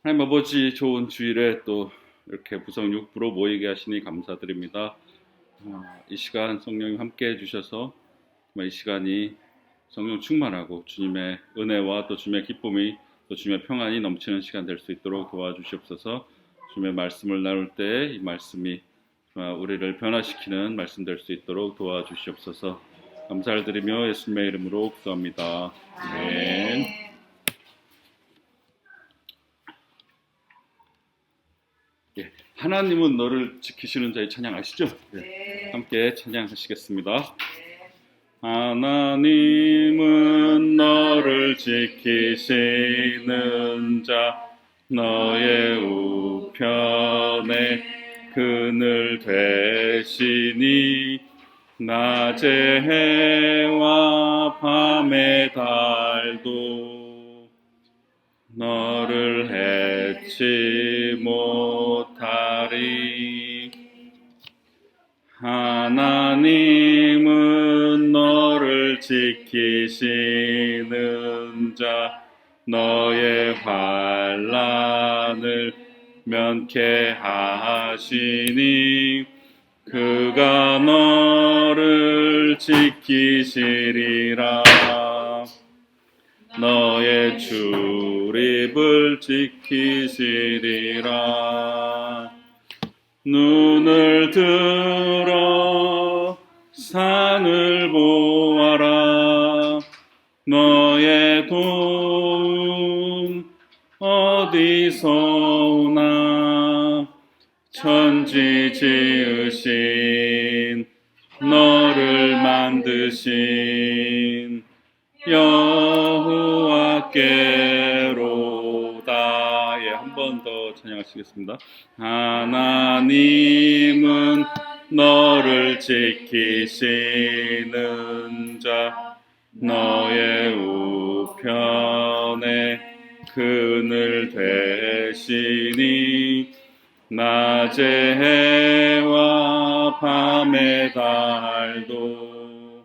하나님 아버지 좋은 주일에 또 이렇게 부성 육부로 모이게 하시니 감사드립니다. 이 시간 성령님 함께 해주셔서 이 시간이 성령 충만하고 주님의 은혜와 또 주님의 기쁨이 또 주님의 평안이 넘치는 시간 될 수 있도록 도와주시옵소서. 주님의 말씀을 나눌 때 이 말씀이 우리를 변화시키는 말씀 될 수 있도록 도와주시옵소서. 감사를 드리며 예수님의 이름으로 기도합니다. 아멘. 예, 하나님은 너를 지키시는 자의 찬양 아시죠? 예, 함께 찬양하시겠습니다. 하나님은 너를 지키시는 자, 너의 우편에 그늘 되시니 낮의 해와 밤의 달도 너를 해치 못하리. 하나님은 너를 지키시는 자, 너의 환난을 면케하시니 그가 너를 지키시리라. 너의 출입을 지키시리라. 눈을 들어 산을 보아라. 너의 도움 어디서 오나. 천지 지으신 너를 만드신 여호와께로다. 예, 한 번 더 찬양하시겠습니다. 하나님은 너를 지키시는 자, 너의 우편에 그늘 되시니 낮의 해와 밤의 달도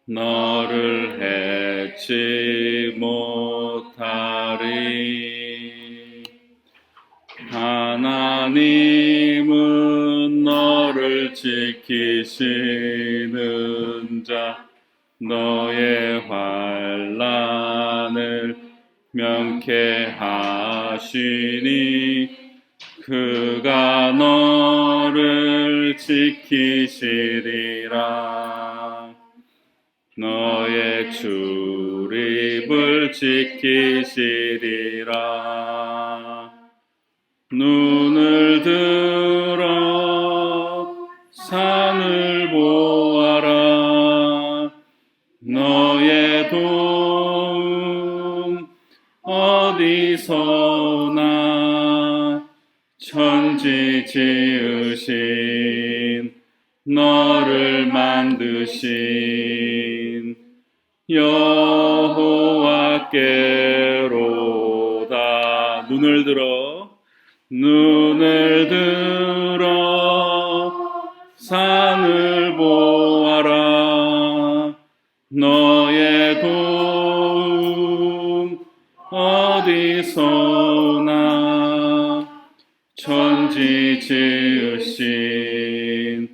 너를 해치 못하리. 하나님은 너를 지키시는 자, 너의 환난을 면케하시니 그가 너를 지키시리라. 너의 출입을 지키시리라. 눈을 들어 산을 보아라. 너의 도움 어디서 오나. 천지 지으신 너를 만드신 여호와께로다. 눈을 들어 산을 보아라. 너의 도움 어디서 오나. 천지 지으신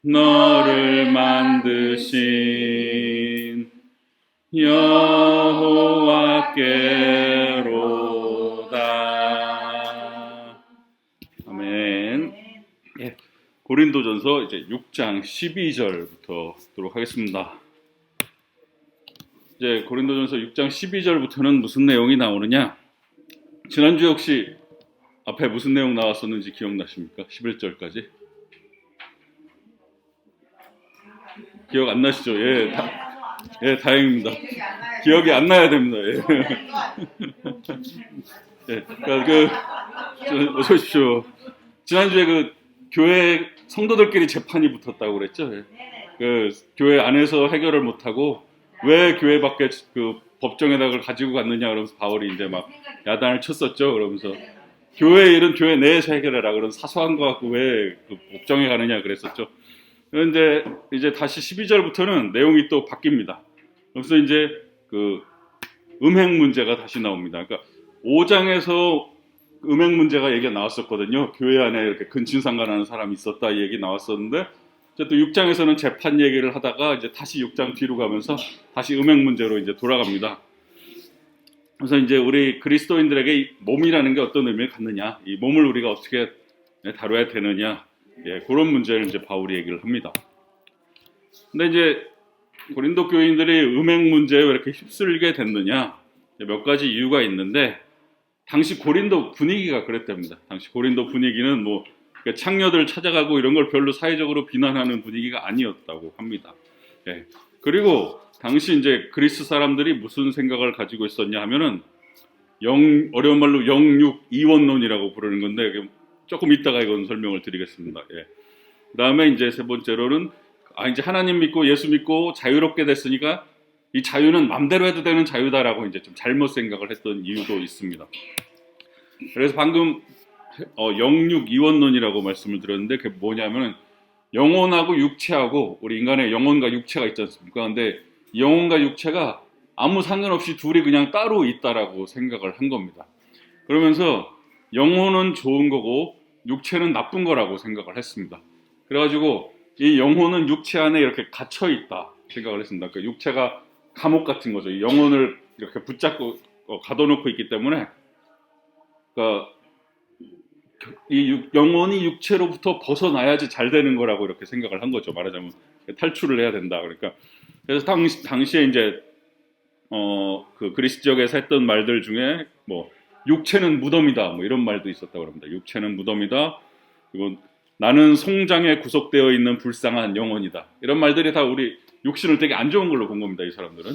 너를 만드신 여호와께로다. 아멘. 예, 고린도전서 이제 6장 12절부터 보도록 하겠습니다. 이제 고린도전서 6장 12절부터는 무슨 내용이 나오느냐? 지난주 혹시 앞에 무슨 내용 나왔었는지 기억나십니까? 11절까지 기억 안 나시죠? 예, 다행입니다. 기억이 안 나야 됩니다. 예. 예, 그러니까 어서 오십시오. 지난주에 교회 성도들끼리 재판이 붙었다고 그랬죠. 예. 교회 안에서 해결을 못하고 왜 교회 밖에 법정에다 그걸 가지고 갔느냐 그러면서 바울이 이제 막 야단을 쳤었죠. 그러면서 교회 일은 교회 내에서 해결해라. 그런 사소한 거 갖고 왜 법정에 가느냐 그랬었죠. 그런데 이제 다시 12절부터는 내용이 또 바뀝니다. 그래서 이제 음행 문제가 다시 나옵니다. 그러니까 5장에서 음행 문제가 얘기가 나왔었거든요. 교회 안에 이렇게 근친상간하는 사람이 있었다 이 얘기 나왔었는데, 이제 또 6장에서는 재판 얘기를 하다가 이제 다시 6장 뒤로 가면서 다시 음행 문제로 이제 돌아갑니다. 그래서 이제 우리 그리스도인들에게 이 몸이라는 게 어떤 의미를 갖느냐, 이 몸을 우리가 어떻게 다뤄야 되느냐, 그런 문제를 이제 바울이 얘기를 합니다. 근데 이제 고린도 교인들이 음행 문제에 왜 이렇게 휩쓸게 됐느냐, 몇 가지 이유가 있는데, 당시 고린도 분위기가 그랬답니다. 당시 고린도 분위기는 뭐 창녀들 찾아가고 이런 걸 별로 사회적으로 비난하는 분위기가 아니었다고 합니다. 그리고 당시 이제 그리스 사람들이 무슨 생각을 가지고 있었냐 하면은 어려운 말로 영육 이원론이라고 부르는 건데, 조금 이따가 이건 설명을 드리겠습니다. 그 다음에 이제 세 번째로는 이제 하나님 믿고 예수 믿고 자유롭게 됐으니까 이 자유는 맘대로 해도 되는 자유다라고 이제 좀 잘못 생각을 했던 이유도 있습니다. 그래서 방금 영육 이원론이라고 말씀을 드렸는데, 그게 뭐냐면 영혼하고 육체하고, 우리 인간의 영혼과 육체가 있지 않습니까? 근데 영혼과 육체가 아무 상관없이 둘이 그냥 따로 있다라고 생각을 한 겁니다. 그러면서 영혼은 좋은 거고 육체는 나쁜 거라고 생각을 했습니다. 그래가지고 이 영혼은 육체 안에 이렇게 갇혀 있다 생각을 했습니다. 그러니까 육체가 감옥 같은 거죠. 이 영혼을 이렇게 붙잡고 가둬놓고 있기 때문에, 그러니까 이 영혼이 육체로부터 벗어나야지 잘 되는 거라고 이렇게 생각을 한 거죠. 말하자면 탈출을 해야 된다. 그러니까 그래서 당시에 이제 그 그리스 지역에서 했던 말들 중에 뭐 육체는 무덤이다, 뭐 이런 말도 있었다고 합니다. 육체는 무덤이다. 그리고 나는 송장에 구속되어 있는 불쌍한 영혼이다. 이런 말들이 다 우리 육신을 되게 안 좋은 걸로 본 겁니다. 이 사람들은.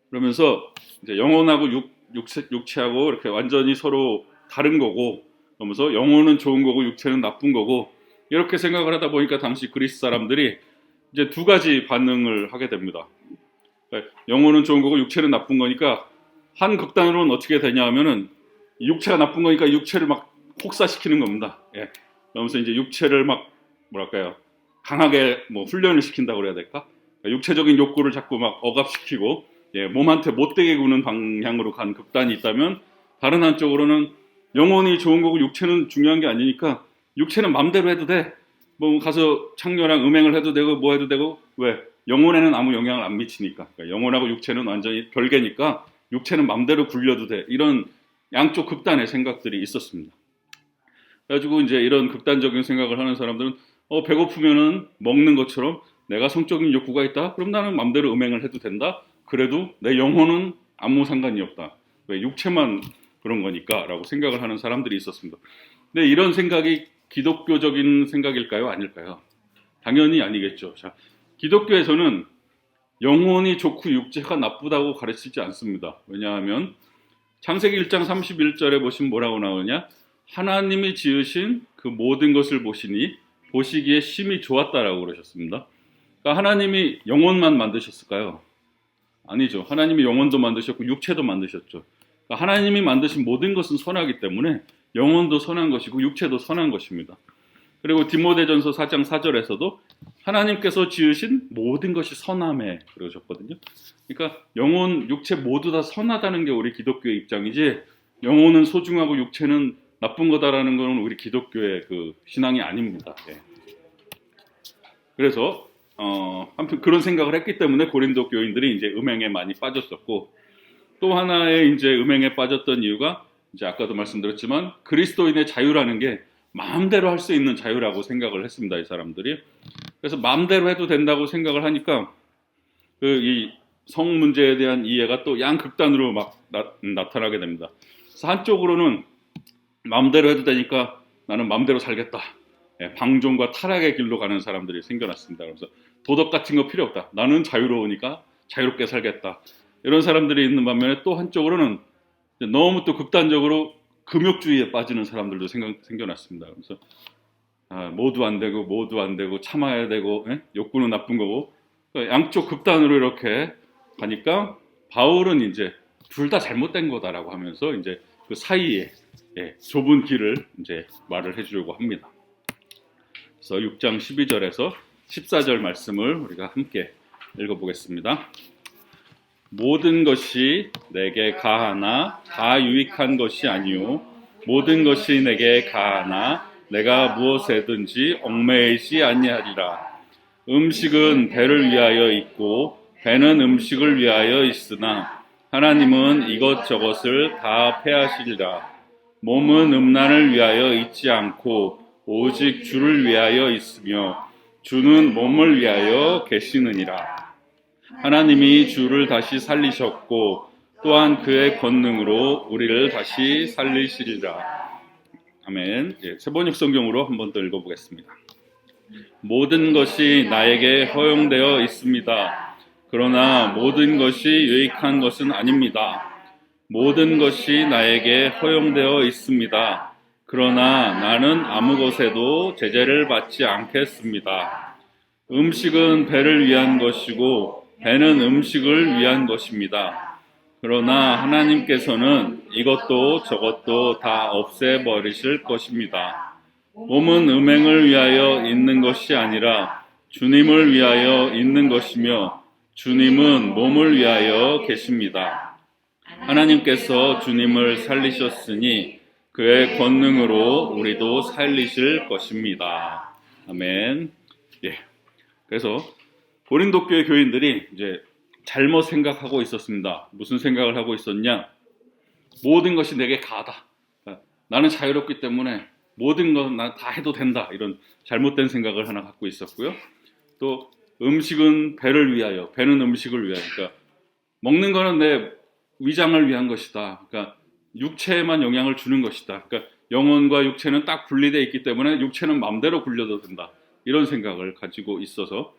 그러면서 이제 영혼하고 육체하고 이렇게 완전히 서로 다른 거고, 그러면서 영혼은 좋은 거고 육체는 나쁜 거고, 이렇게 생각을 하다 보니까 당시 그리스 사람들이 이제 두 가지 반응을 하게 됩니다. 영혼은 좋은 거고 육체는 나쁜 거니까 한 극단으로는 어떻게 되냐 하면은 육체가 나쁜 거니까 육체를 막 혹사시키는 겁니다. 그러면서 이제 육체를 막 뭐랄까요, 강하게 뭐 훈련을 시킨다고 그래야 될까? 육체적인 욕구를 자꾸 막 억압시키고 몸한테 못되게 구는 방향으로 간 극단이 있다면, 다른 한쪽으로는 영혼이 좋은 거고 육체는 중요한 게 아니니까 육체는 맘대로 해도 돼. 뭐 가서 창녀랑 음행을 해도 되고 뭐 해도 되고, 왜? 영혼에는 아무 영향을 안 미치니까. 그러니까 영혼하고 육체는 완전히 별개니까 육체는 맘대로 굴려도 돼. 이런 양쪽 극단의 생각들이 있었습니다. 그래가지고 이제 이런 극단적인 생각을 하는 사람들은 배고프면은 먹는 것처럼 내가 성적인 욕구가 있다? 그럼 나는 맘대로 음행을 해도 된다? 그래도 내 영혼은 아무 상관이 없다. 왜? 육체만 그런 거니까 라고 생각을 하는 사람들이 있었습니다. 근데 이런 생각이 기독교적인 생각일까요? 아닐까요? 당연히 아니겠죠. 자, 기독교에서는 영혼이 좋고 육체가 나쁘다고 가르치지 않습니다. 왜냐하면 창세기 1장 31절에 보시면 뭐라고 나오냐? 하나님이 지으신 그 모든 것을 보시니 보시기에 심히 좋았다라고 그러셨습니다. 그러니까 하나님이 영혼만 만드셨을까요? 아니죠. 하나님이 영혼도 만드셨고 육체도 만드셨죠. 그러니까 하나님이 만드신 모든 것은 선하기 때문에 영혼도 선한 것이고 육체도 선한 것입니다. 그리고 디모데전서 4장 4절에서도 하나님께서 지으신 모든 것이 선함에 그러셨거든요. 그러니까 영혼, 육체 모두 다 선하다는 게 우리 기독교의 입장이지, 영혼은 소중하고 육체는 나쁜 거다라는 것은 우리 기독교의 그 신앙이 아닙니다. 그래서 한편 그런 생각을 했기 때문에 고린도 교인들이 이제 음행에 많이 빠졌었고, 또 하나의 이제 음행에 빠졌던 이유가 이제 아까도 말씀드렸지만 그리스도인의 자유라는 게 마음대로 할 수 있는 자유라고 생각을 했습니다. 이 사람들이. 그래서 마음대로 해도 된다고 생각을 하니까 이 성 문제에 대한 이해가 또 양극단으로 막 나타나게 됩니다. 그래서 한쪽으로는 마음대로 해도 되니까 나는 마음대로 살겠다. 방종과 타락의 길로 가는 사람들이 생겨났습니다. 그래서 도덕 같은 거 필요 없다. 나는 자유로우니까 자유롭게 살겠다. 이런 사람들이 있는 반면에 또 한쪽으로는 너무 또 극단적으로 금욕주의에 빠지는 사람들도 생겨났습니다. 그래서 모두 안 되고 참아야 되고 욕구는 나쁜 거고, 그러니까 양쪽 극단으로 이렇게 가니까 바울은 이제 둘 다 잘못된 거다라고 하면서 이제 그 사이에 좁은 길을 이제 말을 해주려고 합니다. 그래서 6장 12절에서 14절 말씀을 우리가 함께 읽어보겠습니다. 모든 것이 내게 가하나 다 유익한 것이 아니요 모든 것이 내게 가하나 내가 무엇에든지 얽매이지 아니하리라. 음식은 배를 위하여 있고 배는 음식을 위하여 있으나 하나님은 이것저것을 다 패하시리라. 몸은 음란을 위하여 있지 않고 오직 주를 위하여 있으며 주는 몸을 위하여 계시느니라. 하나님이 주를 다시 살리셨고 또한 그의 권능으로 우리를 다시 살리시리라. 아멘. 세번역 성경으로 한 번 더 읽어보겠습니다. 모든 것이 나에게 허용되어 있습니다. 그러나 모든 것이 유익한 것은 아닙니다. 모든 것이 나에게 허용되어 있습니다. 그러나 나는 아무 것에도 제재를 받지 않겠습니다. 음식은 배를 위한 것이고 배는 음식을 위한 것입니다. 그러나 하나님께서는 이것도 저것도 다 없애버리실 것입니다. 몸은 음행을 위하여 있는 것이 아니라 주님을 위하여 있는 것이며 주님은 몸을 위하여 계십니다. 하나님께서 주님을 살리셨으니 그의 권능으로 우리도 살리실 것입니다. 아멘. 그래서 고린도 교회 교인들이 이제 잘못 생각하고 있었습니다. 무슨 생각을 하고 있었냐? 모든 것이 내게 가하다. 나는 자유롭기 때문에 모든 건 난 다 해도 된다. 이런 잘못된 생각을 하나 갖고 있었고요. 또 음식은 배를 위하여, 배는 음식을 위하여. 그러니까 먹는 거는 내 위장을 위한 것이다. 그러니까 육체에만 영향을 주는 것이다. 그러니까 영혼과 육체는 딱 분리되어 있기 때문에 육체는 마음대로 굴려도 된다. 이런 생각을 가지고 있어서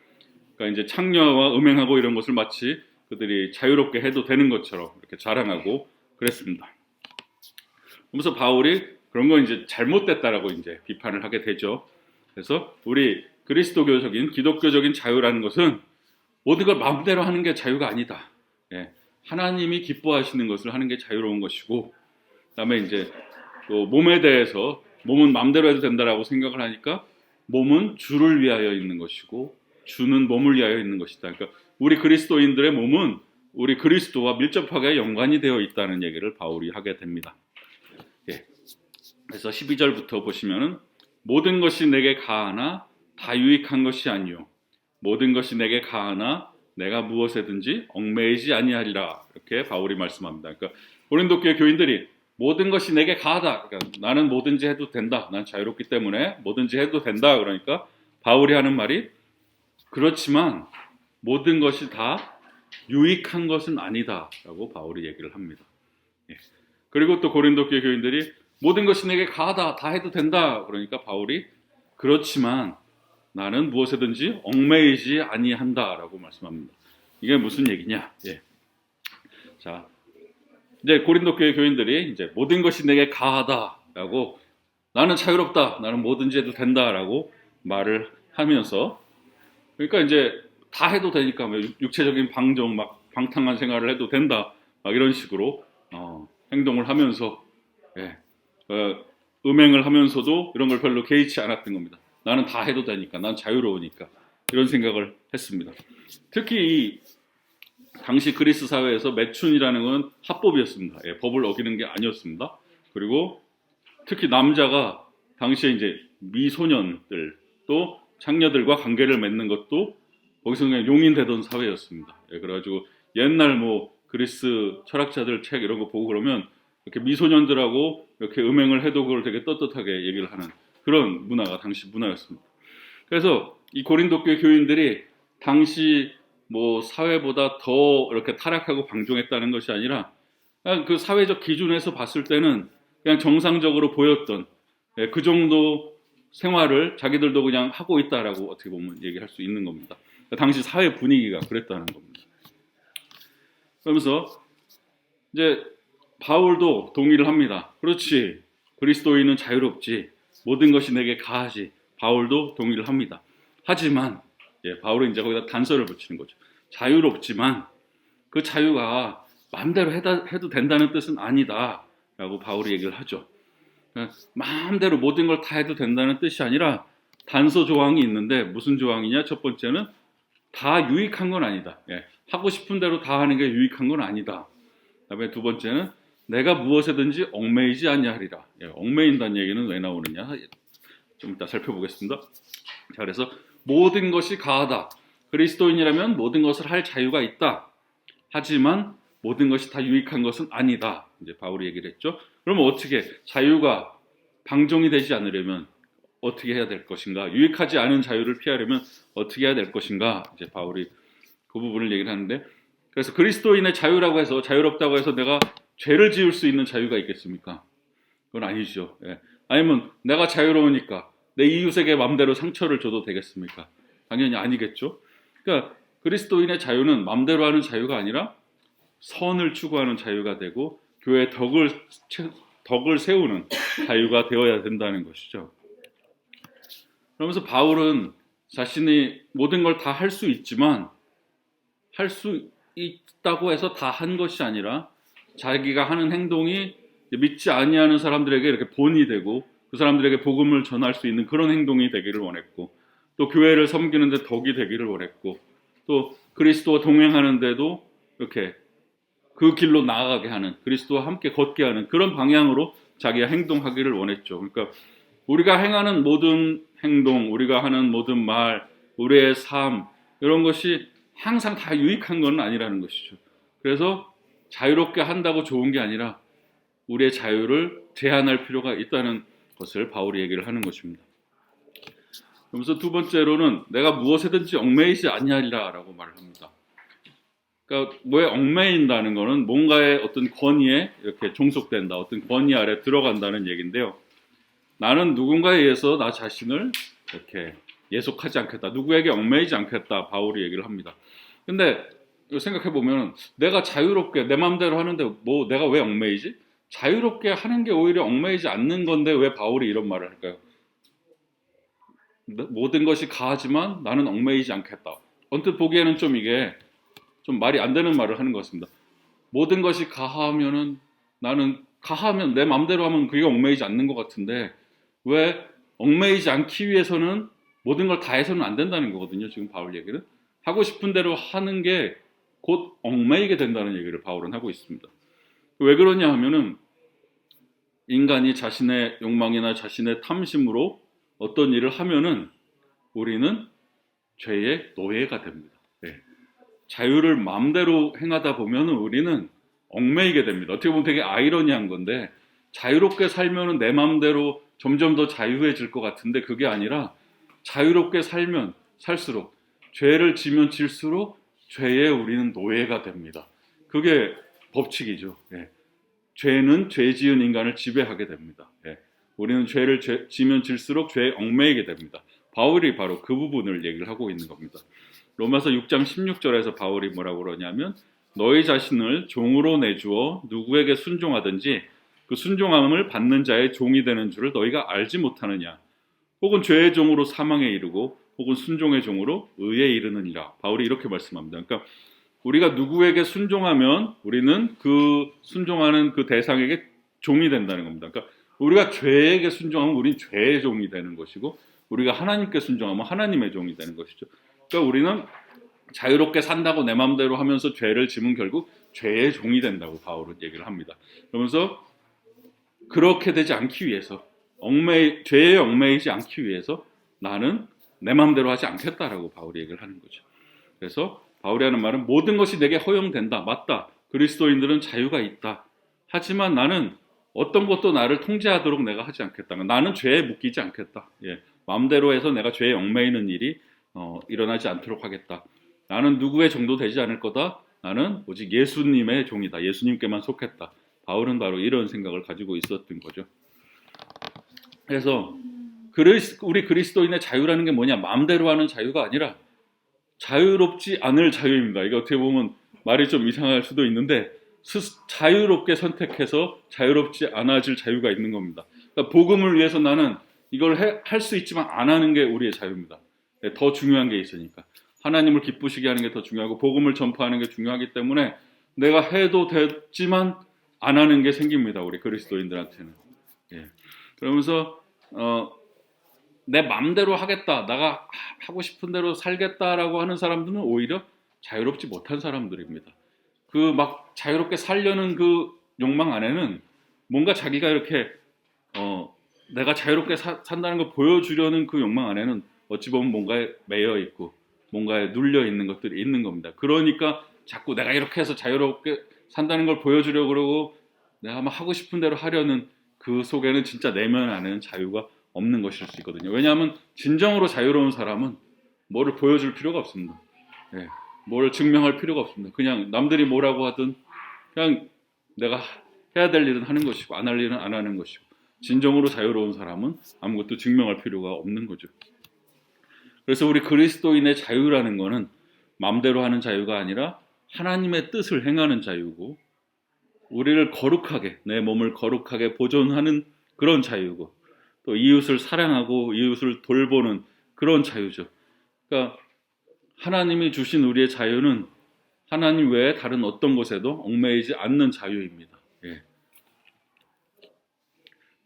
그러니까 이제 창녀와 음행하고 이런 것을 마치 그들이 자유롭게 해도 되는 것처럼 이렇게 자랑하고 그랬습니다. 그러면서 바울이 그런 건 이제 잘못됐다라고 이제 비판을 하게 되죠. 그래서 우리 그리스도교적인 기독교적인 자유라는 것은 모든 걸 마음대로 하는 게 자유가 아니다. 하나님이 기뻐하시는 것을 하는 게 자유로운 것이고, 그다음에 이제 또 몸에 대해서 몸은 마음대로 해도 된다라고 생각을 하니까 몸은 주를 위하여 있는 것이고 주는 몸을 위하여 있는 것이다. 그러니까 우리 그리스도인들의 몸은 우리 그리스도와 밀접하게 연관이 되어 있다는 얘기를 바울이 하게 됩니다. 그래서 12절부터 보시면은 모든 것이 내게 가하나 다 유익한 것이 아니요 모든 것이 내게 가하나 내가 무엇에든지 얽매이지 아니하리라. 이렇게 바울이 말씀합니다. 그러니까 고린도 교회 교인들이 모든 것이 내게 가하다. 그러니까 나는 뭐든지 해도 된다. 난 자유롭기 때문에 뭐든지 해도 된다. 그러니까 바울이 하는 말이 그렇지만 모든 것이 다 유익한 것은 아니다라고 바울이 얘기를 합니다. 그리고 또 고린도 교회 교인들이 모든 것이 내게 가하다. 다 해도 된다. 그러니까 바울이 그렇지만 나는 무엇에든지 얽매이지 아니한다라고 말씀합니다. 이게 무슨 얘기냐? 자, 이제 고린도 교회 교인들이 이제 모든 것이 내게 가하다라고 나는 자유롭다. 나는 뭐든지 해도 된다라고 말을 하면서 그러니까 이제 다 해도 되니까 육체적인 방종 막 방탕한 생활을 해도 된다. 막 이런 식으로 행동을 하면서 음행을 하면서도 이런 걸 별로 개의치 않았던 겁니다. 나는 다 해도 되니까, 난 자유로우니까 이런 생각을 했습니다. 특히 이 당시 그리스 사회에서 매춘이라는 건 합법이었습니다. 법을 어기는 게 아니었습니다. 그리고 특히 남자가 당시에 이제 미소년들 또 창녀들과 관계를 맺는 것도 거기서 그냥 용인되던 사회였습니다. 그래가지고 옛날 뭐 그리스 철학자들 책 이런 거 보고 그러면 이렇게 미소년들하고 이렇게 음행을 해도 그걸 되게 떳떳하게 얘기를 하는 그런 문화가 당시 문화였습니다. 그래서 이 고린도 교회 교인들이 당시 뭐 사회보다 더 이렇게 타락하고 방종했다는 것이 아니라 그냥 그 사회적 기준에서 봤을 때는 그냥 정상적으로 보였던 그 정도 생활을 자기들도 그냥 하고 있다라고 어떻게 보면 얘기할 수 있는 겁니다. 당시 사회 분위기가 그랬다는 겁니다. 그러면서 이제 바울도 동의를 합니다. 그렇지, 그리스도인은 자유롭지, 모든 것이 내게 가하지. 바울도 동의를 합니다. 하지만 바울은 이제 거기다 단서를 붙이는 거죠. 자유롭지만 그 자유가 마음대로 해도 된다는 뜻은 아니다 라고 바울이 얘기를 하죠. 마음대로 모든 걸 다 해도 된다는 뜻이 아니라 단서 조항이 있는데 무슨 조항이냐? 첫 번째는 다 유익한 건 아니다. 하고 싶은 대로 다 하는 게 유익한 건 아니다. 그다음에 두 번째는 내가 무엇에든지 얽매이지 아니하리라. 얽매인다는 얘기는 왜 나오느냐? 좀 이따 살펴보겠습니다. 자, 그래서 모든 것이 가하다. 그리스도인이라면 모든 것을 할 자유가 있다. 하지만 모든 것이 다 유익한 것은 아니다. 이제 바울이 얘기를 했죠. 그러면 어떻게 자유가 방종이 되지 않으려면 어떻게 해야 될 것인가? 유익하지 않은 자유를 피하려면 어떻게 해야 될 것인가? 이제 바울이 그 부분을 얘기를 하는데, 그래서 그리스도인의 자유라고 해서 자유롭다고 해서 내가 죄를 지을 수 있는 자유가 있겠습니까? 그건 아니죠. 아니면 내가 자유로우니까 내 이웃에게 마음대로 상처를 줘도 되겠습니까? 당연히 아니겠죠. 그러니까 그리스도인의 자유는 마음대로 하는 자유가 아니라 선을 추구하는 자유가 되고 교회의 덕을 세우는 자유가 되어야 된다는 것이죠. 그러면서 바울은 자신이 모든 걸 다 할 수 있지만 할 수 있다고 해서 다 한 것이 아니라 자기가 하는 행동이 믿지 아니하는 사람들에게 이렇게 본이 되고 그 사람들에게 복음을 전할 수 있는 그런 행동이 되기를 원했고, 또 교회를 섬기는데 덕이 되기를 원했고, 또 그리스도와 동행하는데도 이렇게 그 길로 나아가게 하는, 그리스도와 함께 걷게 하는 그런 방향으로 자기가 행동하기를 원했죠. 그러니까 우리가 행하는 모든 행동, 우리가 하는 모든 말, 우리의 삶, 이런 것이 항상 다 유익한 건 아니라는 것이죠. 그래서 자유롭게 한다고 좋은 게 아니라 우리의 자유를 제한할 필요가 있다는 것을 바울이 얘기를 하는 것입니다. 그러면서 두 번째로는 내가 무엇에든지 얽매이지 아니하리라라고 말을 합니다. 그러니까 왜 얽매인다는 것은 뭔가의 어떤 권위에 이렇게 종속된다, 어떤 권위 아래 들어간다는 얘기인데요. 나는 누군가에 의해서 나 자신을 이렇게 예속하지 않겠다, 누구에게 얽매이지 않겠다, 바울이 얘기를 합니다. 근데 생각해 보면 내가 자유롭게 내 마음대로 하는데 뭐 내가 왜 얽매이지? 자유롭게 하는 게 오히려 얽매이지 않는 건데 왜 바울이 이런 말을 할까요? 모든 것이 가하지만 나는 얽매이지 않겠다. 언뜻 보기에는 좀 이게 좀 말이 안 되는 말을 하는 것 같습니다. 모든 것이 가하면은 나는 가하면 내 마음대로 하면 그게 얽매이지 않는 것 같은데 왜 얽매이지 않기 위해서는 모든 걸 다 해서는 안 된다는 거거든요. 지금 바울 얘기는 하고 싶은 대로 하는 게 곧 얽매이게 된다는 얘기를 바울은 하고 있습니다. 왜 그러냐 하면은 인간이 자신의 욕망이나 자신의 탐심으로 어떤 일을 하면은 우리는 죄의 노예가 됩니다. 자유를 마음대로 행하다 보면 우리는 얽매이게 됩니다. 어떻게 보면 되게 아이러니한 건데 자유롭게 살면 내 마음대로 점점 더 자유해질 것 같은데 그게 아니라 자유롭게 살면 살수록 죄를 지면 질수록 죄에 우리는 노예가 됩니다. 그게 법칙이죠. 죄는 죄 지은 인간을 지배하게 됩니다. 우리는 죄를 지면 질수록 죄에 얽매이게 됩니다. 바울이 바로 그 부분을 얘기를 하고 있는 겁니다. 로마서 6장 16절에서 바울이 뭐라고 그러냐면 너희 자신을 종으로 내주어 누구에게 순종하든지 그 순종함을 받는 자의 종이 되는 줄을 너희가 알지 못하느냐. 혹은 죄의 종으로 사망에 이르고 혹은 순종의 종으로 의에 이르느니라. 바울이 이렇게 말씀합니다. 그러니까 우리가 누구에게 순종하면 우리는 그 순종하는 그 대상에게 종이 된다는 겁니다. 그러니까 우리가 죄에게 순종하면 우린 죄의 종이 되는 것이고 우리가 하나님께 순종하면 하나님의 종이 되는 것이죠. 그러니까 우리는 자유롭게 산다고 내 마음대로 하면서 죄를 지면 결국 죄의 종이 된다고 바울은 얘기를 합니다. 그러면서 그렇게 되지 않기 위해서 죄에 얽매이지 않기 위해서 나는 내 마음대로 하지 않겠다라고 바울이 얘기를 하는 거죠. 그래서 바울이 하는 말은 모든 것이 내게 허용된다. 맞다. 그리스도인들은 자유가 있다. 하지만 나는 어떤 것도 나를 통제하도록 내가 하지 않겠다. 나는 죄에 묶이지 않겠다. 마음대로 해서 내가 죄에 얽매이는 일이 일어나지 않도록 하겠다. 나는 누구의 종도 되지 않을 거다. 나는 오직 예수님의 종이다. 예수님께만 속했다. 바울은 바로 이런 생각을 가지고 있었던 거죠. 그래서 우리 그리스도인의 자유라는 게 뭐냐? 마음대로 하는 자유가 아니라 자유롭지 않을 자유입니다. 이게 어떻게 보면 말이 좀 이상할 수도 있는데 자유롭게 선택해서 자유롭지 않아질 자유가 있는 겁니다. 그러니까 복음을 위해서 나는 이걸 할 수 있지만 안 하는 게 우리의 자유입니다. 더 중요한 게 있으니까. 하나님을 기쁘시게 하는 게 더 중요하고 복음을 전파하는 게 중요하기 때문에 내가 해도 됐지만 안 하는 게 생깁니다. 우리 그리스도인들한테는. 그러면서 내 맘대로 하겠다, 내가 하고 싶은 대로 살겠다라고 하는 사람들은 오히려 자유롭지 못한 사람들입니다. 그 막 자유롭게 살려는 그 욕망 안에는 뭔가 자기가 이렇게 내가 자유롭게 산다는 걸 보여주려는 그 욕망 안에는 어찌 보면 뭔가에 매여 있고 뭔가에 눌려 있는 것들이 있는 겁니다. 그러니까 자꾸 내가 이렇게 해서 자유롭게 산다는 걸 보여주려고 그러고 내가 아마 하고 싶은 대로 하려는 그 속에는 진짜 내면 안에는 자유가 없는 것일 수 있거든요. 왜냐하면 진정으로 자유로운 사람은 뭐를 보여줄 필요가 없습니다. 예, 뭘 증명할 필요가 없습니다. 그냥 남들이 뭐라고 하든 그냥 내가 해야 될 일은 하는 것이고 안 할 일은 안 하는 것이고 진정으로 자유로운 사람은 아무것도 증명할 필요가 없는 거죠. 그래서 우리 그리스도인의 자유라는 거는 마음대로 하는 자유가 아니라 하나님의 뜻을 행하는 자유고 우리를 거룩하게 내 몸을 거룩하게 보존하는 그런 자유고 또 이웃을 사랑하고 이웃을 돌보는 그런 자유죠. 그러니까 하나님이 주신 우리의 자유는 하나님 외에 다른 어떤 것에도 얽매이지 않는 자유입니다. 예.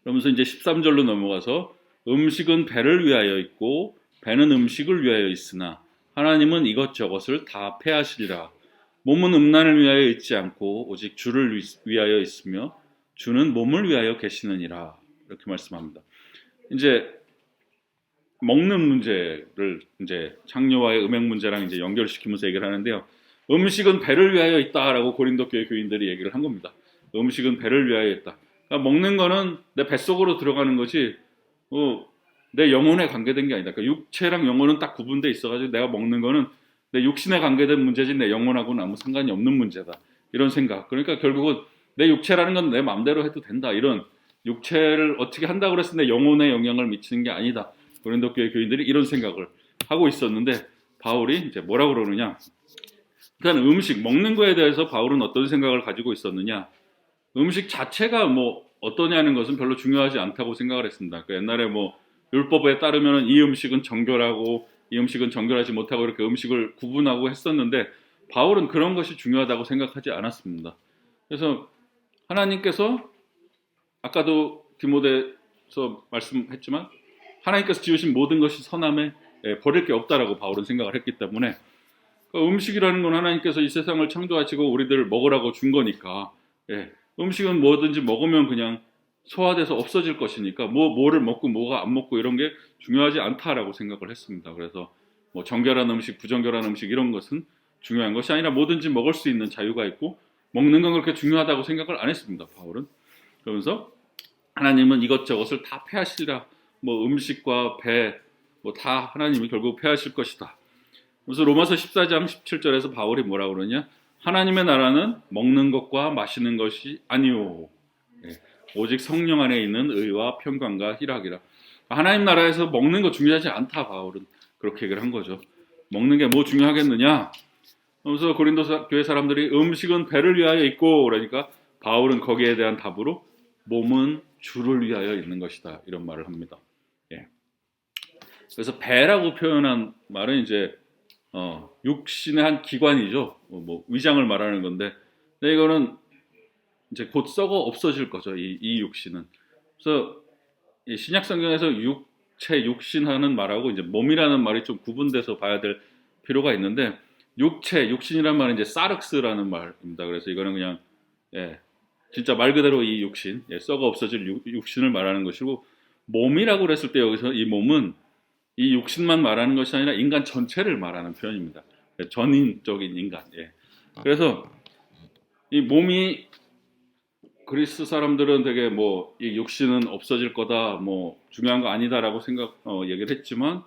그러면서 이제 13절로 넘어가서 음식은 배를 위하여 있고 배는 음식을 위하여 있으나 하나님은 이것저것을 다 패하시리라. 몸은 음란을 위하여 있지 않고 오직 주를 위하여 있으며 주는 몸을 위하여 계시느니라. 이렇게 말씀합니다. 이제 먹는 문제를 이제 창녀와의 음행 문제랑 이제 연결시키면서 얘기를 하는데요. 음식은 배를 위하여 있다라고 고린도 교회 교인들이 얘기를 한 겁니다. 음식은 배를 위하여 있다. 그러니까 먹는 거는 내 뱃속으로 들어가는 거지 내 영혼에 관계된 게 아니다. 그러니까 육체랑 영혼은 딱 구분돼 있어가지고 내가 먹는 거는 내 육신에 관계된 문제지 내 영혼하고는 아무 상관이 없는 문제다. 이런 생각. 그러니까 결국은 내 육체라는 건 내 마음대로 해도 된다. 이런 육체를 어떻게 한다고 그래서 내 영혼에 영향을 미치는 게 아니다. 고린도 교회 교인들이 이런 생각을 하고 있었는데 바울이 이제 뭐라고 그러느냐. 그러니까 음식, 먹는 거에 대해서 바울은 어떤 생각을 가지고 있었느냐. 음식 자체가 뭐 어떠냐는 것은 별로 중요하지 않다고 생각을 했습니다. 그러니까 옛날에 뭐 율법에 따르면 이 음식은 정결하고 이 음식은 정결하지 못하고 이렇게 음식을 구분하고 했었는데 바울은 그런 것이 중요하다고 생각하지 않았습니다. 그래서 하나님께서 아까도 디모데서 말씀했지만 하나님께서 지으신 모든 것이 선함에 버릴 게 없다라고 바울은 생각을 했기 때문에 음식이라는 건 하나님께서 이 세상을 창조하시고 우리들을 먹으라고 준 거니까 음식은 뭐든지 먹으면 그냥 소화돼서 없어질 것이니까 뭐를 먹고 뭐가 안 먹고 이런 게 중요하지 않다라고 생각을 했습니다. 그래서 뭐 정결한 음식, 부정결한 음식 이런 것은 중요한 것이 아니라 뭐든지 먹을 수 있는 자유가 있고 먹는 건 그렇게 중요하다고 생각을 안 했습니다. 바울은. 그러면서 하나님은 이것저것을 다 패하시리라. 뭐 음식과 배 뭐 다 하나님이 결국 패하실 것이다. 그래서 로마서 14장 17절에서 바울이 뭐라고 그러냐? 하나님의 나라는 먹는 것과 마시는 것이 아니오. 오직 성령 안에 있는 의와 평강과 희락이라. 하나님 나라에서 먹는 거 중요하지 않다. 바울은 그렇게 얘기를 한 거죠. 먹는 게 뭐 중요하겠느냐? 그래서 고린도 교회 사람들이 음식은 배를 위하여 있고 그러니까 바울은 거기에 대한 답으로 몸은 주를 위하여 있는 것이다. 이런 말을 합니다. 그래서 배라고 표현한 말은 이제 육신의 한 기관이죠. 뭐 위장을 말하는 건데 근데 이거는 이제 곧 썩어 없어질 거죠. 이 육신은. 그래서 이 신약 성경에서 육체, 육신하는 말하고 이제 몸이라는 말이 좀 구분돼서 봐야 될 필요가 있는데 육체, 육신이라는 말은 이제 사륵스라는 말입니다. 그래서 이거는 그냥 진짜 말 그대로 이 육신, 썩어 없어질 육신을 말하는 것이고 몸이라고 그랬을 때 여기서 이 몸은 이 육신만 말하는 것이 아니라 인간 전체를 말하는 표현입니다. 전인적인 인간. 그래서 이 몸이 그리스 사람들은 되게 뭐 이 육신은 없어질 거다, 뭐 중요한 거 아니다라고 얘기를 했지만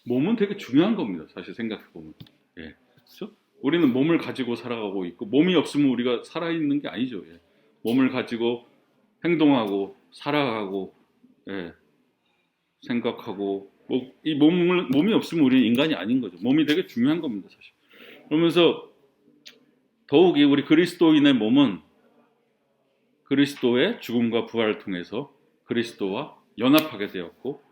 몸은 되게 중요한 겁니다. 사실 생각해 보면, 그렇죠? 우리는 몸을 가지고 살아가고 있고 몸이 없으면 우리가 살아 있는 게 아니죠. 몸을 가지고 행동하고 살아가고, 생각하고 이 몸이 없으면 우리는 인간이 아닌 거죠. 몸이 되게 중요한 겁니다, 사실. 그러면서 더욱이 우리 그리스도인의 몸은 그리스도의 죽음과 부활을 통해서 그리스도와 연합하게 되었고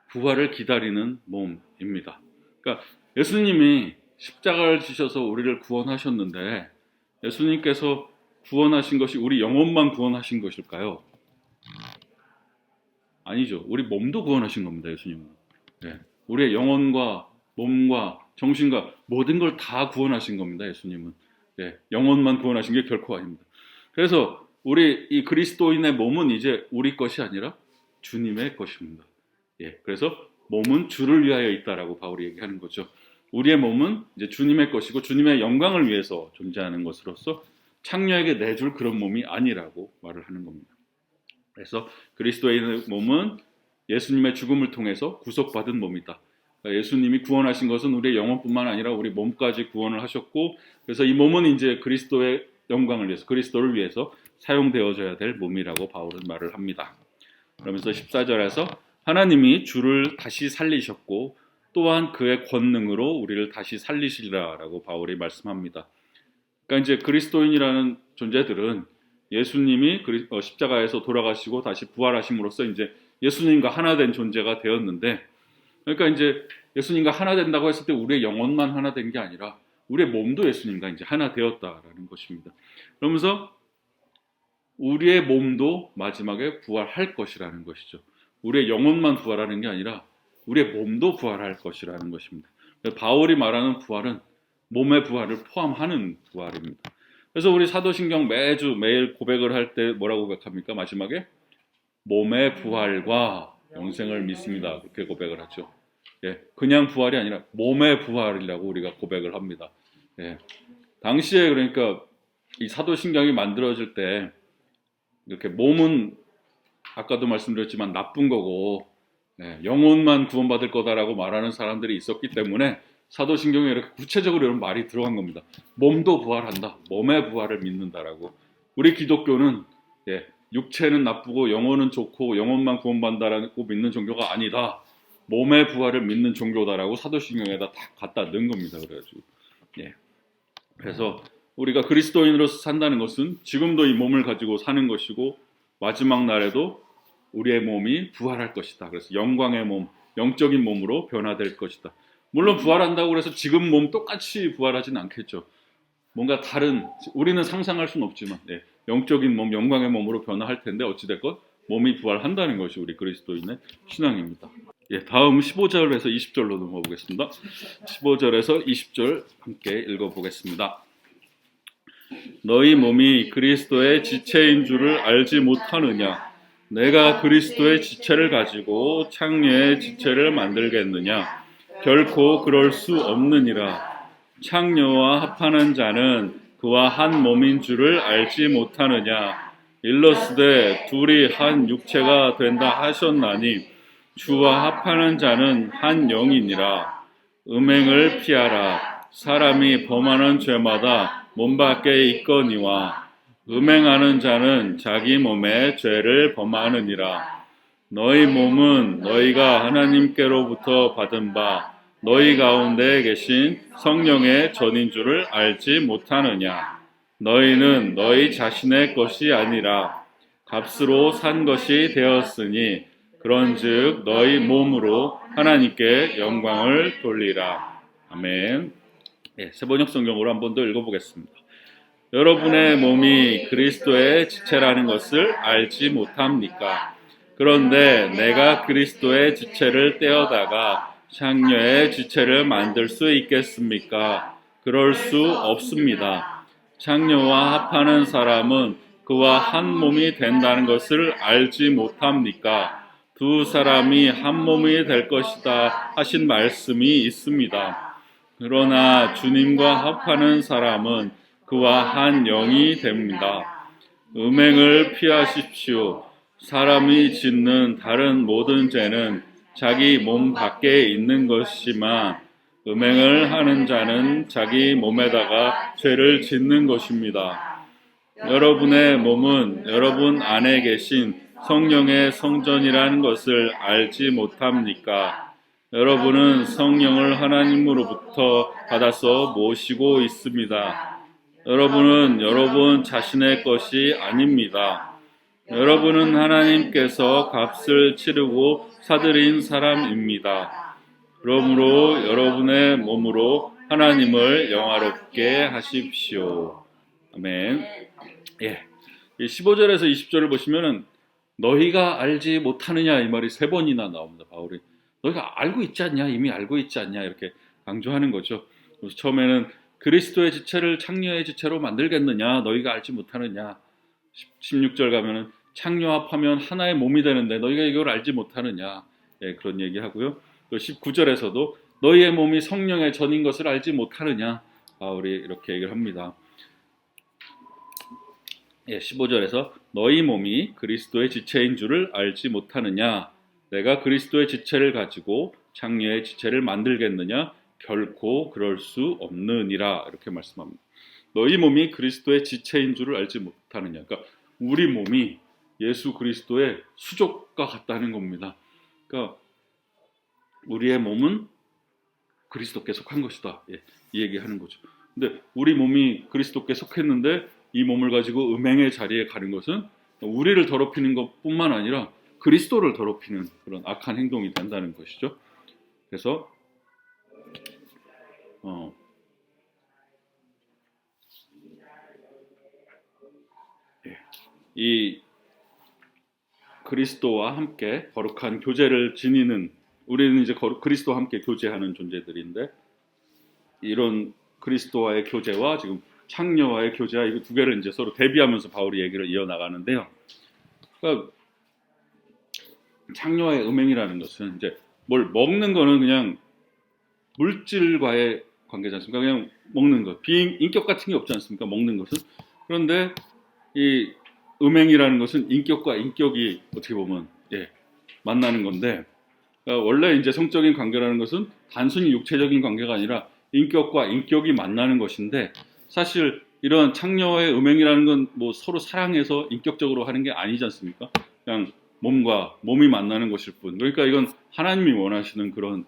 부활을 기다리는 몸입니다. 그러니까 예수님이 십자가를 지셔서 우리를 구원하셨는데 예수님께서 구원하신 것이 우리 영혼만 구원하신 것일까요? 아니죠. 우리 몸도 구원하신 겁니다. 예수님은. 우리의 영혼과 몸과 정신과 모든 걸 다 구원하신 겁니다. 예수님은. 예, 영혼만 구원하신 게 결코 아닙니다. 그래서 우리 이 그리스도인의 몸은 이제 우리 것이 아니라 주님의 것입니다. 예, 그래서 몸은 주를 위하여 있다라고 바울이 얘기하는 거죠. 우리의 몸은 이제 주님의 것이고 주님의 영광을 위해서 존재하는 것으로서 창녀에게 내줄 그런 몸이 아니라고 말을 하는 겁니다. 그래서 그리스도인의 몸은 예수님의 죽음을 통해서 구속받은 몸이다. 그러니까 예수님이 구원하신 것은 우리의 영혼뿐만 아니라 우리 몸까지 구원을 하셨고, 그래서 이 몸은 이제 그리스도의 영광을 위해서, 그리스도를 위해서 사용되어져야 될 몸이라고 바울은 말을 합니다. 그러면서 14절에서 하나님이 주를 다시 살리셨고 또한 그의 권능으로 우리를 다시 살리시리라라고 바울이 말씀합니다. 그러니까 이제 그리스도인이라는 존재들은 예수님이 십자가에서 돌아가시고 다시 부활하심으로써 이제 예수님과 하나 된 존재가 되었는데, 그러니까 이제 예수님과 하나 된다고 했을 때 우리의 영혼만 하나 된 게 아니라 우리의 몸도 예수님과 이제 하나 되었다라는 것입니다. 그러면서 우리의 몸도 마지막에 부활할 것이라는 것이죠. 우리의 영혼만 부활하는 게 아니라 우리의 몸도 부활할 것이라는 것입니다. 바울이 말하는 부활은 몸의 부활을 포함하는 부활입니다. 그래서 우리 사도신경 매일 고백을 할 때 뭐라고 고백합니까? 마지막에 몸의 부활과 영생을 믿습니다. 그렇게 고백을 하죠. 예, 그냥 부활이 아니라 몸의 부활이라고 우리가 고백을 합니다. 예, 당시에 그러니까 이 사도신경이 만들어질 때 이렇게 몸은 아까도 말씀드렸지만 나쁜 거고, 예, 영혼만 구원받을 거다라고 말하는 사람들이 있었기 때문에 사도신경에 이렇게 구체적으로 이런 말이 들어간 겁니다. 몸도 부활한다. 몸의 부활을 믿는다라고. 우리 기독교는 예, 육체는 나쁘고 영혼은 좋고 영혼만 구원받는다라고 믿는 종교가 아니다. 몸의 부활을 믿는 종교다라고 사도신경에다 다 갖다 넣은 겁니다. 그래가지고 예. 그래서 우리가 그리스도인으로서 산다는 것은 지금도 이 몸을 가지고 사는 것이고 마지막 날에도 우리의 몸이 부활할 것이다. 그래서 영광의 몸, 영적인 몸으로 변화될 것이다. 물론 부활한다고 해서 지금 몸 똑같이 부활하진 않겠죠. 뭔가 다른, 우리는 상상할 수는 없지만 예, 영적인 몸, 영광의 몸으로 변화할 텐데 어찌됐건 몸이 부활한다는 것이 우리 그리스도인의 신앙입니다. 예, 다음 15절에서 20절로 넘어가 보겠습니다. 15절에서 20절 함께 읽어보겠습니다. 너희 몸이 그리스도의 지체인 줄을 알지 못하느냐? 내가 그리스도의 지체를 가지고 창녀의 지체를 만들겠느냐? 결코 그럴 수 없느니라. 창녀와 합하는 자는 그와 한 몸인 줄을 알지 못하느냐? 일러스되 둘이 한 육체가 된다 하셨나니 주와 합하는 자는 한 영이니라. 음행을 피하라. 사람이 범하는 죄마다 몸 밖에 있거니와 음행하는 자는 자기 몸에 죄를 범하느니라. 너희 몸은 너희가 하나님께로부터 받은 바 너희 가운데 계신 성령의 전인 줄을 알지 못하느냐. 너희는 너희 자신의 것이 아니라 값으로 산 것이 되었으니 그런즉 너희 몸으로 하나님께 영광을 돌리라. 아멘. 네, 세번역 성경으로 한 번 더 읽어보겠습니다. 여러분의 몸이 그리스도의 지체라는 것을 알지 못합니까? 그런데 내가 그리스도의 지체를 떼어다가 창녀의 지체를 만들 수 있겠습니까? 그럴 수 없습니다. 창녀와 합하는 사람은 그와 한 몸이 된다는 것을 알지 못합니까? 두 사람이 한 몸이 될 것이다 하신 말씀이 있습니다. 그러나 주님과 합하는 사람은 그와 한 영이 됩니다. 음행을 피하십시오. 사람이 짓는 다른 모든 죄는 자기 몸 밖에 있는 것이지만 음행을 하는 자는 자기 몸에다가 죄를 짓는 것입니다. 여러분의 몸은 여러분 안에 계신 성령의 성전이라는 것을 알지 못합니까? 여러분은 성령을 하나님으로부터 받아서 모시고 있습니다. 여러분은 여러분 자신의 것이 아닙니다. 여러분은 하나님께서 값을 치르고 사들인 사람입니다. 그러므로 여러분의 몸으로 하나님을 영화롭게 하십시오. 아멘. 예. 15절에서 20절을 보시면은 너희가 알지 못하느냐 이 말이 세 번이나 나옵니다. 바울이 너희가 알고 있지 않냐? 이미 알고 있지 않냐? 이렇게 강조하는 거죠. 그래서 처음에는 그리스도의 지체를 창녀의 지체로 만들겠느냐 너희가 알지 못하느냐. 16절 가면은 창녀합하면 하나의 몸이 되는데 너희가 이걸 알지 못하느냐. 예, 그런 얘기하고요. 또 19절에서도 너희의 몸이 성령의 전인 것을 알지 못하느냐. 바울이 이렇게 얘기를 합니다. 예, 15절에서 너희 몸이 그리스도의 지체인 줄을 알지 못하느냐. 내가 그리스도의 지체를 가지고 창녀의 지체를 만들겠느냐. 결코 그럴 수 없느니라. 이렇게 말씀합니다. 너희 몸이 그리스도의 지체인 줄을 알지 못하느냐. 그러니까 우리 몸이 예수 그리스도의 수족과 같다는 겁니다. 그러니까 우리의 몸은 그리스도께 속한 것이다. 예, 이 얘기하는 거죠. 근데 우리 몸이 그리스도께 속했는데 이 몸을 가지고 음행의 자리에 가는 것은 우리를 더럽히는 것뿐만 아니라 그리스도를 더럽히는 그런 악한 행동이 된다는 것이죠. 그래서 이 그리스도와 함께 거룩한 교제를 지니는 우리는 이제 그리스도와 함께 교제하는 존재들인데 이런 그리스도와의 교제와 지금 창녀와의 교제와 이 두 개를 이제 서로 대비하면서 바울이 얘기를 이어나가는데요. 그러니까 창녀와의 음행이라는 것은 이제 뭘 먹는 거는 그냥 물질과의 관계지 않습니까? 그냥 먹는 것, 비인격 같은 게 없지 않습니까? 먹는 것은. 그런데 이 음행이라는 것은 인격과 인격이 어떻게 보면 만나는 건데 그러니까 원래 이제 성적인 관계라는 것은 단순히 육체적인 관계가 아니라 인격과 인격이 만나는 것인데 사실 이런 창녀와의 음행이라는 건 뭐 서로 사랑해서 인격적으로 하는 게 아니지 않습니까? 그냥 몸과 몸이 만나는 것일 뿐. 그러니까 이건 하나님이 원하시는 그런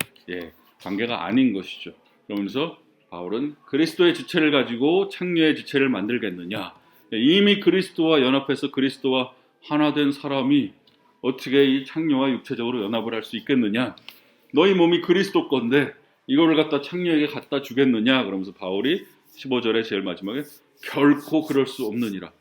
관계가 아닌 것이죠. 그러면서 바울은 그리스도의 지체를 가지고 창녀의 지체를 만들겠느냐. 이미 그리스도와 연합해서 그리스도와 하나 된 사람이 어떻게 이 창녀와 육체적으로 연합을 할 수 있겠느냐. 너희 몸이 그리스도 건데 이거를 갖다 창녀에게 갖다 주겠느냐. 그러면서 바울이 15절에 제일 마지막에 결코 그럴 수 없느니라.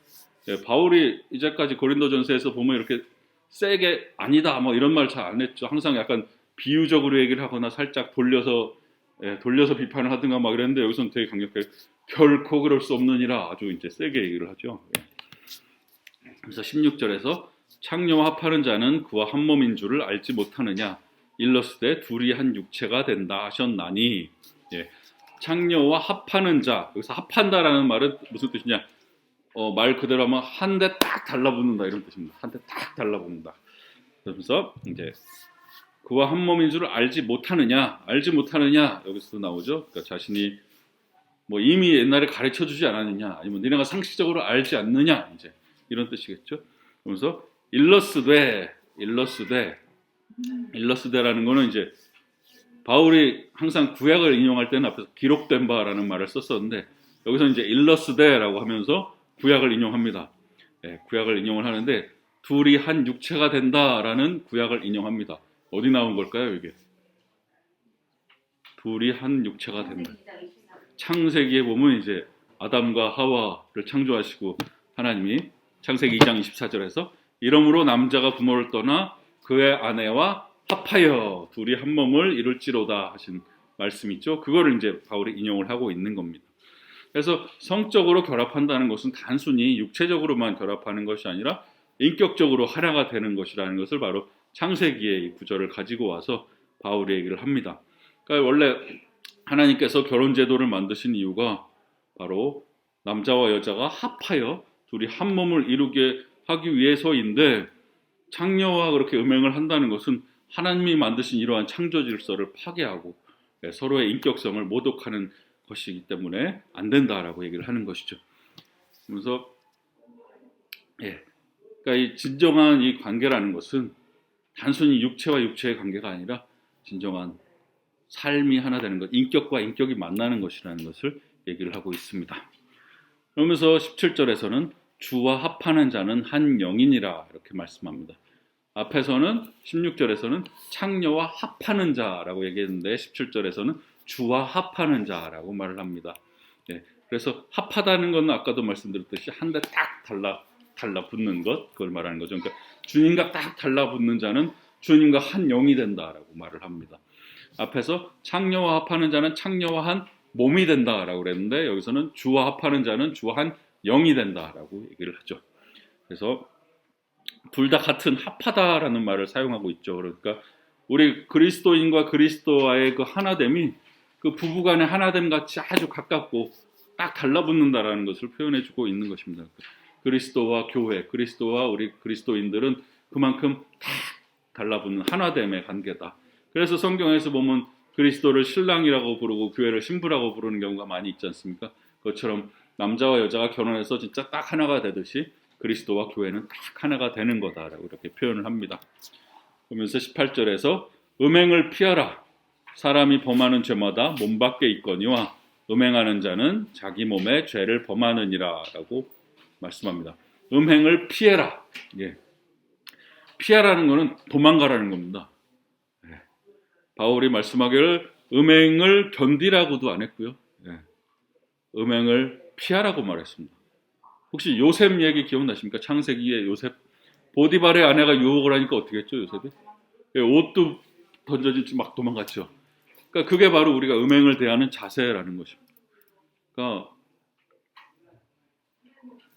바울이 이제까지 고린도전서에서 보면 이렇게 세게 아니다 뭐 이런 말 잘 안 했죠. 항상 약간 비유적으로 얘기를 하거나 살짝 돌려서 비판을 하든가 막 이랬는데 여기서는 되게 강력하게 결코 그럴 수 없느니라 아주 이제 세게 얘기를 하죠. 그래서 16절에서 창녀와 합하는 자는 그와 한 몸인 줄을 알지 못하느냐. 일러스되 둘이 한 육체가 된다 하셨나니. 창녀와 합하는 자, 여기서 합한다라는 말은 무슨 뜻이냐? 말 그대로 하면 한 대 딱 달라붙는다 이런 뜻입니다. 한 대 딱 달라붙는다. 그러면서 이제 그와 한 몸인 줄을 알지 못하느냐 여기서도 나오죠. 그러니까 자신이 뭐 이미 옛날에 가르쳐주지 않았느냐, 아니면 너네가 상식적으로 알지 않느냐, 이제 이런 뜻이겠죠. 그러면서 일러스되라는 거는 이제 바울이 항상 구약을 인용할 때는 앞에서 기록된 바라는 말을 썼었는데 여기서 이제 일러스되라고 하면서 구약을 인용합니다. 구약을 인용을 하는데 둘이 한 육체가 된다라는 구약을 인용합니다. 어디 나온 걸까요, 이게? 둘이 한 육체가 된다. 창세기에 보면 이제 아담과 하와를 창조하시고 하나님이 창세기 2장 24절에서 이러므로 남자가 부모를 떠나 그의 아내와 합하여 둘이 한 몸을 이룰지로다 하신 말씀 있죠. 그거를 이제 바울이 인용을 하고 있는 겁니다. 그래서 성적으로 결합한다는 것은 단순히 육체적으로만 결합하는 것이 아니라 인격적으로 하나가 되는 것이라는 것을 바로 창세기의 이 구절을 가지고 와서 바울이 얘기를 합니다. 그러니까 원래 하나님께서 결혼 제도를 만드신 이유가 바로 남자와 여자가 합하여 둘이 한 몸을 이루게 하기 위해서인데 창녀와 그렇게 음행을 한다는 것은 하나님이 만드신 이러한 창조 질서를 파괴하고 서로의 인격성을 모독하는 것이기 때문에 안 된다라고 얘기를 하는 것이죠. 그래서 그러니까 이 진정한 이 관계라는 것은 단순히 육체와 육체의 관계가 아니라 진정한 삶이 하나 되는 것, 인격과 인격이 만나는 것이라는 것을 얘기를 하고 있습니다. 그러면서 17절에서는 주와 합하는 자는 한 영이니라 이렇게 말씀합니다. 앞에서는 16절에서는 창녀와 합하는 자라고 얘기했는데 17절에서는 주와 합하는 자라고 말을 합니다. 그래서 합하다는 것은 아까도 말씀드렸듯이 한 대 딱 달라붙는 것, 그걸 말하는 거죠. 그러니까 주님과 딱 달라붙는 자는 주님과 한 영이 된다라고 말을 합니다. 앞에서 창녀와 합하는 자는 창녀와 한 몸이 된다라고 그랬는데 여기서는 주와 합하는 자는 주와 한 영이 된다라고 얘기를 하죠. 그래서 둘 다 같은 합하다라는 말을 사용하고 있죠. 그러니까 우리 그리스도인과 그리스도와의 그 하나됨이 그 부부간의 하나됨 같이 아주 가깝고 딱 달라붙는다라는 것을 표현해주고 있는 것입니다. 그리스도와 교회, 그리스도와 우리 그리스도인들은 그만큼 다 달라붙는 하나됨의 관계다. 그래서 성경에서 보면 그리스도를 신랑이라고 부르고 교회를 신부라고 부르는 경우가 많이 있지 않습니까? 그것처럼 남자와 여자가 결혼해서 진짜 딱 하나가 되듯이 그리스도와 교회는 딱 하나가 되는 거다라고 이렇게 표현을 합니다. 그러면서 18절에서 음행을 피하라. 사람이 범하는 죄마다 몸 밖에 있거니와 음행하는 자는 자기 몸에 죄를 범하느니라 라고 말씀합니다. 음행을 피해라. 예. 피하라는 것은 도망가라는 겁니다. 예. 바울이 말씀하기를 음행을 견디라고도 안 했고요. 예. 음행을 피하라고 말했습니다. 혹시 요셉 얘기 기억나십니까? 창세기에 요셉 보디발의 아내가 유혹을 하니까 어떻게 했죠, 요셉이? 예, 옷도 던져지지 막 도망갔죠. 그러니까 그게 바로 우리가 음행을 대하는 자세라는 것입니다. 그러니까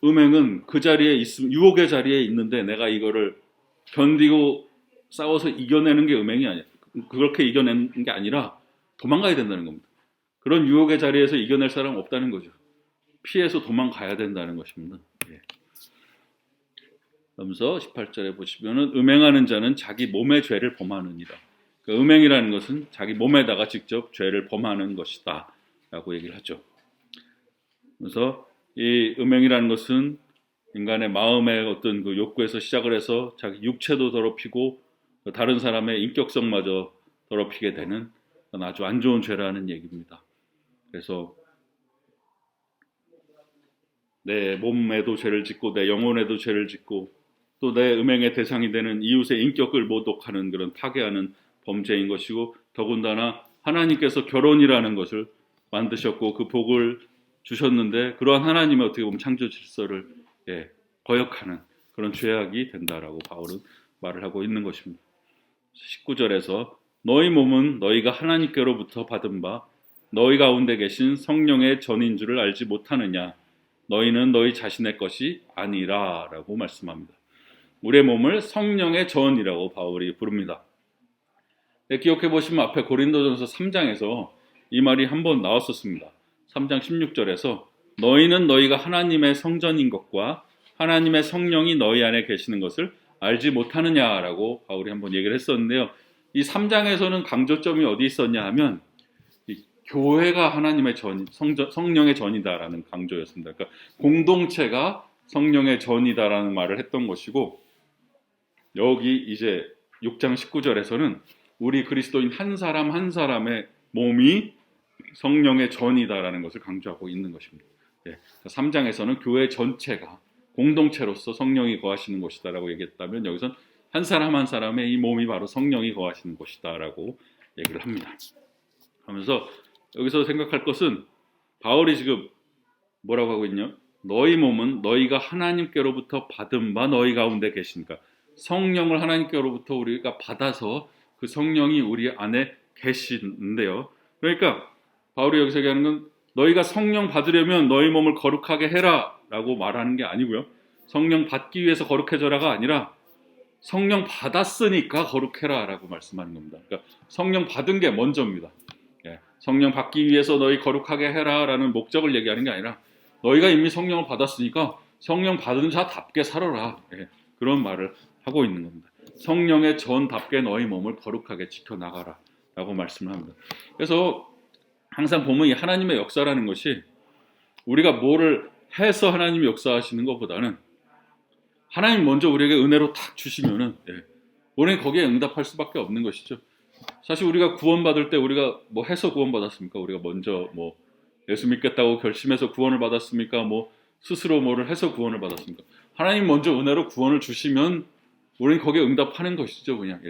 음행은 그 자리에 있음, 유혹의 자리에 있는데 내가 이거를 견디고 싸워서 이겨내는 게 음행이 아니야. 그렇게 이겨내는 게 아니라 도망가야 된다는 겁니다. 그런 유혹의 자리에서 이겨낼 사람 없다는 거죠. 피해서 도망가야 된다는 것입니다. 예. 그러면서 18절에 보시면은 음행하는 자는 자기 몸의 죄를 범하느니라. 그러니까 음행이라는 것은 자기 몸에다가 직접 죄를 범하는 것이다 라고 얘기를 하죠. 그래서 이 음행이라는 것은 인간의 마음의 어떤 그 욕구에서 시작을 해서 자기 육체도 더럽히고 다른 사람의 인격성마저 더럽히게 되는 아주 안 좋은 죄라는 얘기입니다. 그래서 내 몸에도 죄를 짓고 내 영혼에도 죄를 짓고 또 내 음행의 대상이 되는 이웃의 인격을 모독하는 그런 파괴하는 범죄인 것이고 더군다나 하나님께서 결혼이라는 것을 만드셨고 그 복을 주셨는데 그러한 하나님의 어떻게 보면 창조 질서를 거역하는 그런 죄악이 된다라고 바울은 말을 하고 있는 것입니다. 19절에서 너희 몸은 너희가 하나님께로부터 받은 바 너희 가운데 계신 성령의 전인 줄을 알지 못하느냐. 너희는 너희 자신의 것이 아니라 라고 말씀합니다. 우리의 몸을 성령의 전이라고 바울이 부릅니다. 기억해 보시면 앞에 고린도전서 3장에서 이 말이 한번 나왔었습니다. 3장 16절에서 너희는 너희가 하나님의 성전인 것과 하나님의 성령이 너희 안에 계시는 것을 알지 못하느냐라고 바울이 한번 얘기를 했었는데요. 이 3장에서는 강조점이 어디 있었냐 하면 교회가 하나님의 전, 성령의 전이다라는 강조였습니다. 그러니까 공동체가 성령의 전이다라는 말을 했던 것이고 여기 이제 6장 19절에서는 우리 그리스도인 한 사람 한 사람의 몸이 성령의 전이다라는 것을 강조하고 있는 것입니다. 3장에서는 교회 전체가 공동체로서 성령이 거하시는 곳이다라고 얘기했다면 여기서는 한 사람 한 사람의 이 몸이 바로 성령이 거하시는 곳이다라고 얘기를 합니다. 하면서 여기서 생각할 것은 바울이 지금 뭐라고 하고 있냐? 너희 몸은 너희가 하나님께로부터 받은 바 너희 가운데 계시니까 성령을 하나님께로부터 우리가 받아서 그 성령이 우리 안에 계시는데요. 그러니까 바울이 여기서 얘기하는 건 너희가 성령 받으려면 너희 몸을 거룩하게 해라 라고 말하는 게 아니고요. 성령 받기 위해서 거룩해져라가 아니라 성령 받았으니까 거룩해라 라고 말씀하는 겁니다. 그러니까 성령 받은 게 먼저입니다. 성령 받기 위해서 너희 거룩하게 해라 라는 목적을 얘기하는 게 아니라 너희가 이미 성령을 받았으니까 성령 받은 자답게 살아라. 그런 말을 하고 있는 겁니다. 성령의 전답게 너희 몸을 거룩하게 지켜나가라 라고 말씀을 합니다. 그래서 항상 보면 이 하나님의 역사라는 것이 우리가 뭐를 해서 하나님이 역사하시는 것보다는 하나님 먼저 우리에게 은혜로 탁 주시면은 우리는 거기에 응답할 수밖에 없는 것이죠. 사실 우리가 구원받을 때 우리가 뭐 해서 구원받았습니까? 우리가 먼저 뭐 예수 믿겠다고 결심해서 구원을 받았습니까? 뭐 스스로 뭐를 해서 구원을 받았습니까? 하나님 먼저 은혜로 구원을 주시면 우리는 거기에 응답하는 것이죠, 그냥.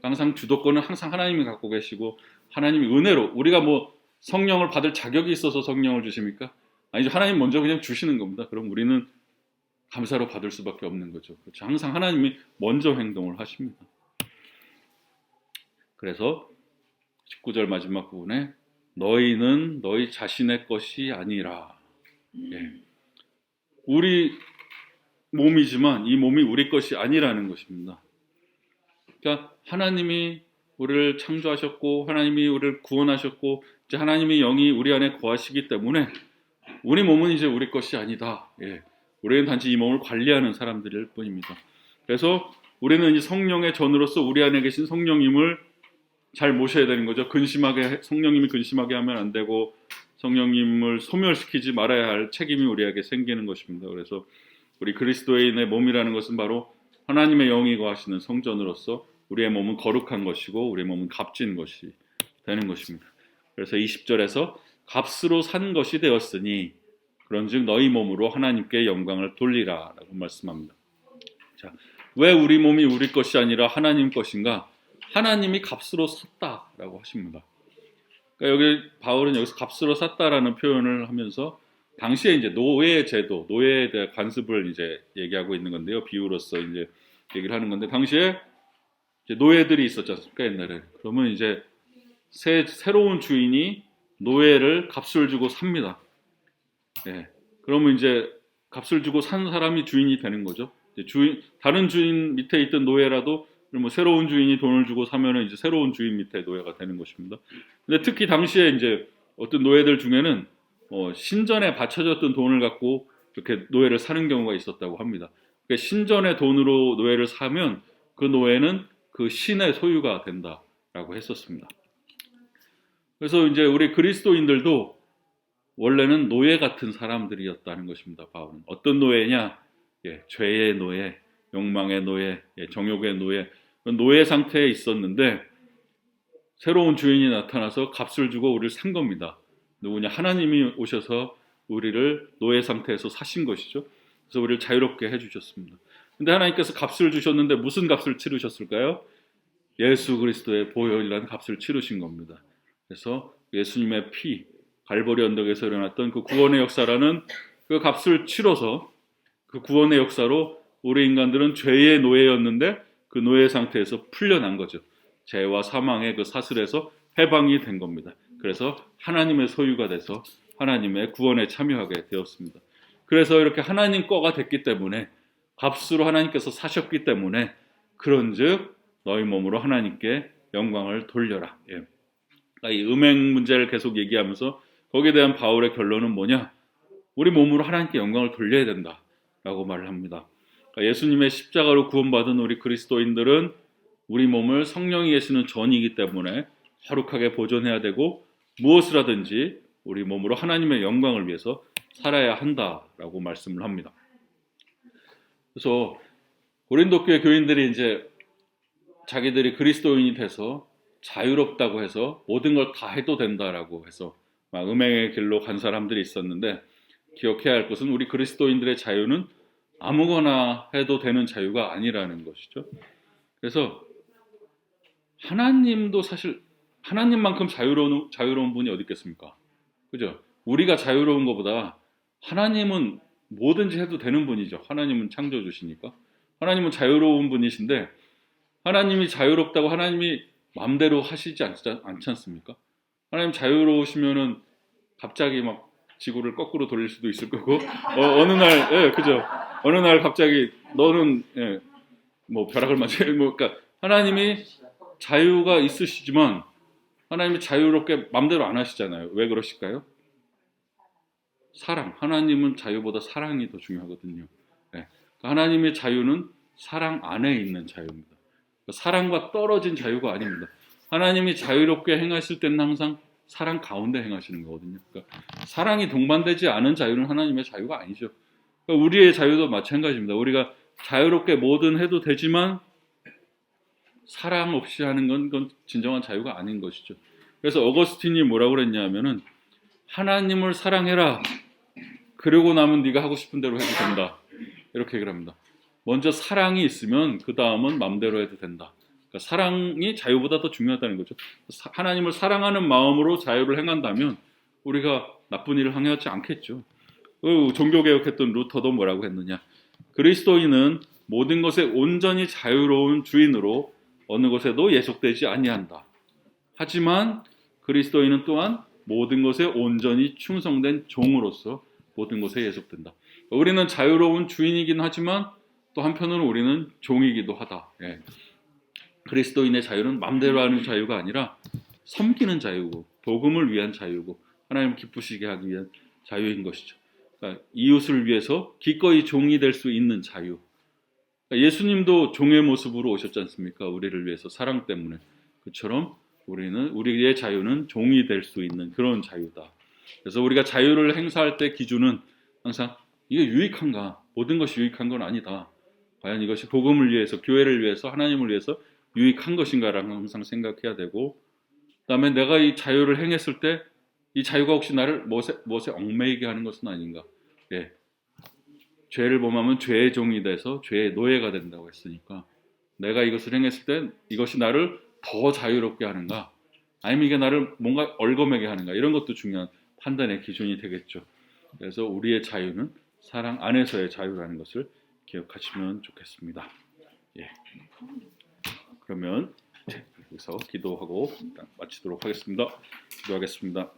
항상 주도권은 항상 하나님이 갖고 계시고 하나님이 은혜로 우리가 뭐 성령을 받을 자격이 있어서 성령을 주십니까? 아니죠. 하나님 먼저 그냥 주시는 겁니다. 그럼 우리는 감사로 받을 수밖에 없는 거죠. 그렇죠? 항상 하나님이 먼저 행동을 하십니다. 그래서 19절 마지막 부분에 너희는 너희 자신의 것이 아니라. 예. 우리 몸이지만 이 몸이 우리 것이 아니라는 것입니다. 그러니까 하나님이 우리를 창조하셨고 하나님이 우리를 구원하셨고 이제 하나님의 영이 우리 안에 거하시기 때문에 우리 몸은 이제 우리 것이 아니다. 예. 우리는 단지 이 몸을 관리하는 사람들일 뿐입니다. 그래서 우리는 이 성령의 전으로서 우리 안에 계신 성령님을 잘 모셔야 되는 거죠. 성령님이 근심하게 하면 안 되고 성령님을 소멸시키지 말아야 할 책임이 우리에게 생기는 것입니다. 그래서 우리 그리스도인의 몸이라는 것은 바로 하나님의 영이 거하시는 성전으로서 우리의 몸은 거룩한 것이고 우리의 몸은 값진 것이 되는 것입니다. 그래서 20절에서 값으로 산 것이 되었으니 그런즉 너희 몸으로 하나님께 영광을 돌리라 라고 말씀합니다. 자, 왜 우리 몸이 우리 것이 아니라 하나님 것인가? 하나님이 값으로 샀다라고 하십니다. 그러니까 여기 바울은 여기서 값으로 샀다라는 표현을 하면서 당시에 이제 노예 제도, 노예에 대한 관습을 이제 얘기하고 있는 건데요. 비유로서 이제 얘기를 하는 건데 당시에 이제 노예들이 있었지 않습니까? 옛날에. 그러면 이제 새로운 주인이 노예를 값을 주고 삽니다. 네. 그러면 이제 값을 주고 산 사람이 주인이 되는 거죠. 다른 주인 밑에 있던 노예라도 뭐 새로운 주인이 돈을 주고 사면은 이제 새로운 주인 밑에 노예가 되는 것입니다. 근데 특히 당시에 이제 어떤 노예들 중에는 신전에 바쳐졌던 돈을 갖고 이렇게 노예를 사는 경우가 있었다고 합니다. 그러니까 신전의 돈으로 노예를 사면 그 노예는 그 신의 소유가 된다라고 했었습니다. 그래서 이제 우리 그리스도인들도 원래는 노예 같은 사람들이었다는 것입니다. 바울은 어떤 노예냐? 예, 죄의 노예, 욕망의 노예, 정욕의 노예, 노예 상태에 있었는데 새로운 주인이 나타나서 값을 주고 우리를 산 겁니다. 누구냐? 하나님이 오셔서 우리를 노예 상태에서 사신 것이죠. 그래서 우리를 자유롭게 해주셨습니다. 근데 하나님께서 값을 주셨는데 무슨 값을 치르셨을까요? 예수 그리스도의 보혈이라는 값을 치르신 겁니다. 그래서 예수님의 피, 갈보리 언덕에서 일어났던 그 구원의 역사라는 그 값을 치러서 그 구원의 역사로 우리 인간들은 죄의 노예였는데 그 노예 상태에서 풀려난 거죠. 죄와 사망의 그 사슬에서 해방이 된 겁니다. 그래서 하나님의 소유가 돼서 하나님의 구원에 참여하게 되었습니다. 그래서 이렇게 하나님 거가 됐기 때문에 값으로 하나님께서 사셨기 때문에 그런즉 너희 몸으로 하나님께 영광을 돌려라. 예. 이 음행 문제를 계속 얘기하면서 거기에 대한 바울의 결론은 뭐냐? 우리 몸으로 하나님께 영광을 돌려야 된다라고 말을 합니다. 예수님의 십자가로 구원받은 우리 그리스도인들은 우리 몸을 성령이 계시는 전이기 때문에 거룩하게 보존해야 되고 무엇을 하든지 우리 몸으로 하나님의 영광을 위해서 살아야 한다라고 말씀을 합니다. 그래서 고린도 교회 교인들이 이제 자기들이 그리스도인이 돼서 자유롭다고 해서 모든 걸 다 해도 된다라고 해서 막 음행의 길로 간 사람들이 있었는데 기억해야 할 것은 우리 그리스도인들의 자유는 아무거나 해도 되는 자유가 아니라는 것이죠. 그래서 하나님도 사실 하나님만큼 자유로운 분이 어디 있겠습니까? 그죠? 우리가 자유로운 것보다 하나님은 뭐든지 해도 되는 분이죠. 하나님은 창조주시니까. 하나님은 자유로운 분이신데 하나님이 자유롭다고 하나님이 마음대로 하시지 않지 않습니까? 하나님 자유로우시면은 갑자기 막 지구를 거꾸로 돌릴 수도 있을 거고 어느 날 예, 그죠? 어느 날 갑자기 너는 예, 뭐 벼락을 맞아 그러니까 하나님이 자유가 있으시지만 하나님이 자유롭게 마음대로 안 하시잖아요. 왜 그러실까요? 사랑. 하나님은 자유보다 사랑이 더 중요하거든요. 네. 하나님의 자유는 사랑 안에 있는 자유입니다. 사랑과 떨어진 자유가 아닙니다. 하나님이 자유롭게 행하실 때는 항상 사랑 가운데 행하시는 거거든요. 그러니까 사랑이 동반되지 않은 자유는 하나님의 자유가 아니죠. 그러니까 우리의 자유도 마찬가지입니다. 우리가 자유롭게 뭐든 해도 되지만 사랑 없이 하는 그건 진정한 자유가 아닌 것이죠. 그래서 어거스틴이 뭐라고 그랬냐면은 하나님을 사랑해라. 그러고 나면 네가 하고 싶은 대로 해도 된다. 이렇게 얘기를 합니다. 먼저 사랑이 있으면 그 다음은 마음대로 해도 된다. 그러니까 사랑이 자유보다 더 중요하다는 거죠. 하나님을 사랑하는 마음으로 자유를 행한다면 우리가 나쁜 일을 행하지 않겠죠. 종교개혁했던 루터도 뭐라고 했느냐. 그리스도인은 모든 것에 온전히 자유로운 주인으로 어느 것에도 예속되지 아니한다. 하지만 그리스도인은 또한 모든 것에 온전히 충성된 종으로서 모든 것에 예속된다. 우리는 자유로운 주인이긴 하지만 또 한편으로 우리는 종이기도 하다. 예. 그리스도인의 자유는 맘대로 하는 자유가 아니라 섬기는 자유고 복음을 위한 자유고 하나님 기쁘시게 하기 위한 자유인 것이죠. 그러니까 이웃을 위해서 기꺼이 종이 될 수 있는 자유. 그러니까 예수님도 종의 모습으로 오셨지 않습니까? 우리를 위해서 사랑 때문에. 그처럼 우리의 자유는 종이 될 수 있는 그런 자유다. 그래서 우리가 자유를 행사할 때 기준은 항상 이게 유익한가? 모든 것이 유익한 건 아니다. 과연 이것이 복음을 위해서, 교회를 위해서, 하나님을 위해서 유익한 것인가라는 항상 생각해야 되고, 그다음에 내가 이 자유를 행했을 때 이 자유가 혹시 나를 무엇에 얽매이게 하는 것은 아닌가? 예. 죄를 범하면 죄의 종이 돼서 죄의 노예가 된다고 했으니까 내가 이것을 행했을 때 이것이 나를 더 자유롭게 하는가? 아니면 이게 나를 뭔가 얽어매게 하는가? 이런 것도 중요한 판단의 기준이 되겠죠. 그래서 우리의 자유는 사랑 안에서의 자유라는 것을 기억하시면 좋겠습니다. 예. 그러면 여기서 기도하고 마치도록 하겠습니다. 기도하겠습니다.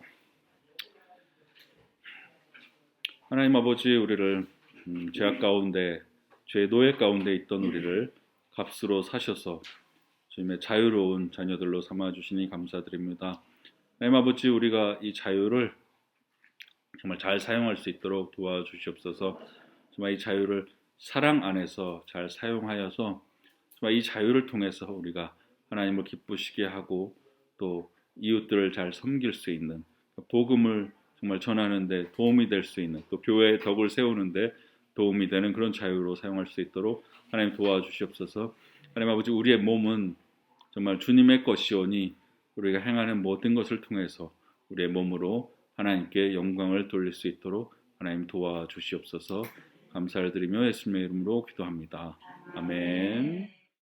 하나님 아버지, 우리를 죄악 가운데, 죄의 노예 가운데 있던 우리를 값으로 사셔서 주님의 자유로운 자녀들로 삼아주시니 감사드립니다. 하나님 아버지, 우리가 이 자유를 정말 잘 사용할 수 있도록 도와주시옵소서. 정말 이 자유를 사랑 안에서 잘 사용하여서 정말 이 자유를 통해서 우리가 하나님을 기쁘시게 하고 또 이웃들을 잘 섬길 수 있는, 복음을 정말 전하는 데 도움이 될 수 있는, 또 교회의 덕을 세우는 데 도움이 되는 그런 자유로 사용할 수 있도록 하나님 도와주시옵소서. 하나님 아버지, 우리의 몸은 정말 주님의 것이오니 우리가 행하는 모든 것을 통해서 우리의 몸으로 하나님께 영광을 돌릴 수 있도록 하나님 도와주시옵소서. 감사를 드리며 예수님의 이름으로 기도합니다. 아멘.